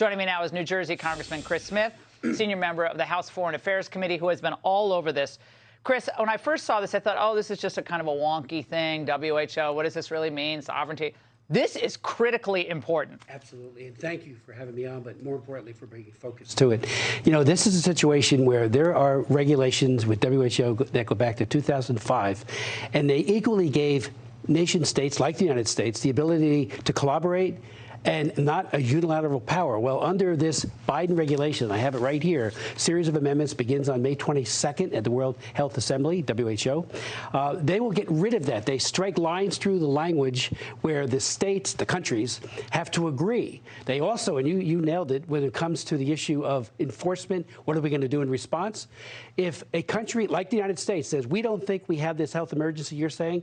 Joining me now is New Jersey Congressman Chris Smith, senior member of the House Foreign Affairs Committee, who has been all over this. Chris, when I first saw this, I thought, oh, this is just a kind of a wonky thing, WHO, what does this really mean, sovereignty? This is critically important. Absolutely, and thank you for having me on, but more importantly for bringing focus to it. You know, this is a situation where there are regulations with WHO that go back to 2005, and they equally gave nation states like the United States the ability to collaborate and not a unilateral power. Well, under this Biden regulation, I have it right here, series of amendments begins on May 22nd at the World Health Assembly, WHO. They will get rid of that. They strike lines through the language where the states, the countries, have to agree. They also, and you nailed it, when it comes to the issue of enforcement, what are we going to do in response? If a country like the United States says, we don't think we have this health emergency you're saying,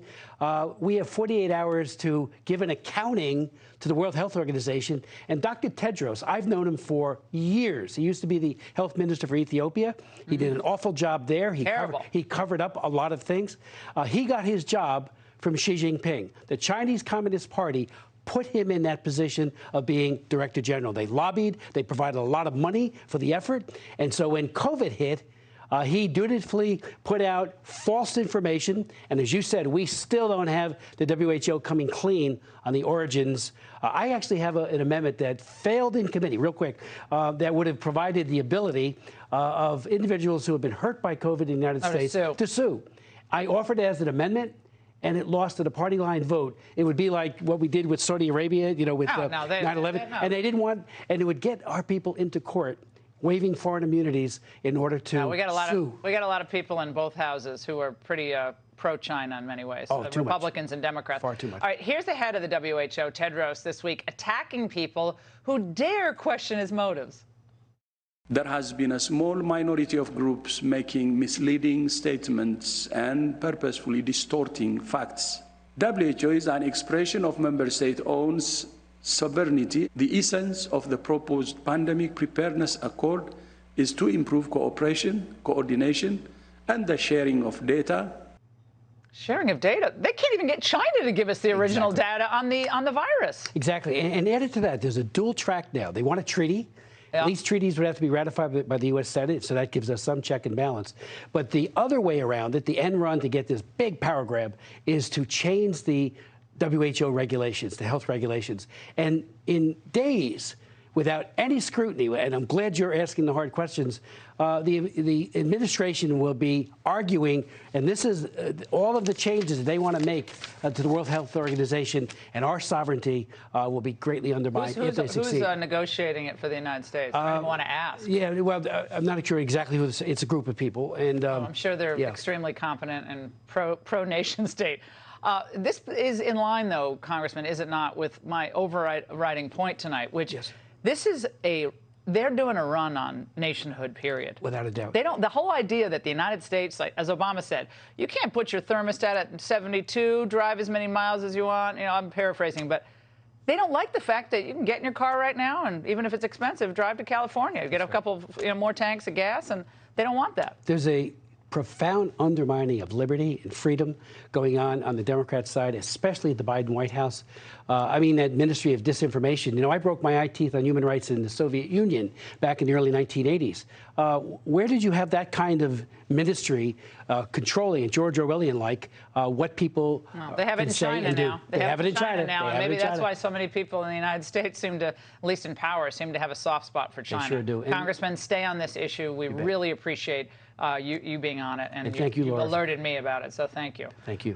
we have 48 hours to give an accounting to the World Health Organization. And Dr. Tedros, I've known him for years. He used to be the health minister for Ethiopia. He did an awful job there. He covered up a lot of things. He got his job from Xi Jinping. The Chinese Communist Party put him in that position of being Director General. They lobbied. They provided a lot of money for the effort. And so when COVID hit, he dutifully put out false information. And as you said, we still don't have the WHO coming clean on the origins. I actually have an amendment that failed in committee, real quick, that would have provided the ability of individuals who have been hurt by COVID in the United States to sue. I offered it as an amendment, and it lost at a party line vote. It would be like what we did with Saudi Arabia, you know, with 9/11. And they didn't want, and it would get our people into court waiving foreign immunities in order to sue. We got a lot of people in both houses who are pretty pro-China in many ways. Too Republicans much. And Democrats. Far too much. All right, here's the head of the WHO, Tedros, this week attacking people who dare question his motives. There has been a small minority of groups making misleading statements and purposefully distorting facts. WHO is an expression of member state-owned sovereignty. The essence of the proposed pandemic preparedness accord is to improve cooperation, coordination, and the sharing of data. Sharing of data? They can't even get China to give us the original data on the virus. Exactly. And added to that, there's a dual track now. They want a treaty. Yeah. These treaties would have to be ratified by the U.S. Senate, so that gives us some check and balance. But the other way around it, the end run to get this big power grab, is to change the WHO regulations, the health regulations. And in days, without any scrutiny, and I'm glad you're asking the hard questions, the administration will be arguing, and this is all of the changes that they want to make to the World Health Organization, and our sovereignty will be greatly undermined if they succeed. Who's negotiating it for the United States? I don't want to ask. Yeah, well, I'm not sure exactly who it's a group of people. And I'm sure they're extremely competent and pro-nation state. This is in line, though, Congressman, is it not, with my overriding point tonight, which they're doing a run on nationhood, period. Without a doubt. The whole idea that the United States, like, as Obama said, you can't put your thermostat at 72, drive as many miles as you want. You know, I'm paraphrasing, but they don't like the fact that you can get in your car right now, and even if it's expensive, drive to California, get a couple more tanks of gas, and they don't want that. There's a profound undermining of liberty and freedom going on the Democrat side, especially at the Biden White House. I mean, that Ministry of Disinformation. You know, I broke my eye teeth on human rights in the Soviet Union back in the early 1980s. Where did you have that kind of ministry controlling, and George Orwellian-like, what people they have it in China now. They have it in China now, and maybe that's why so many people in the United States seem to, at least in power, seem to have a soft spot for China. They sure do. Congressman, stay on this issue. We really appreciate you being on it, and thank you, Laura. You've alerted me about it, so thank you. Thank you.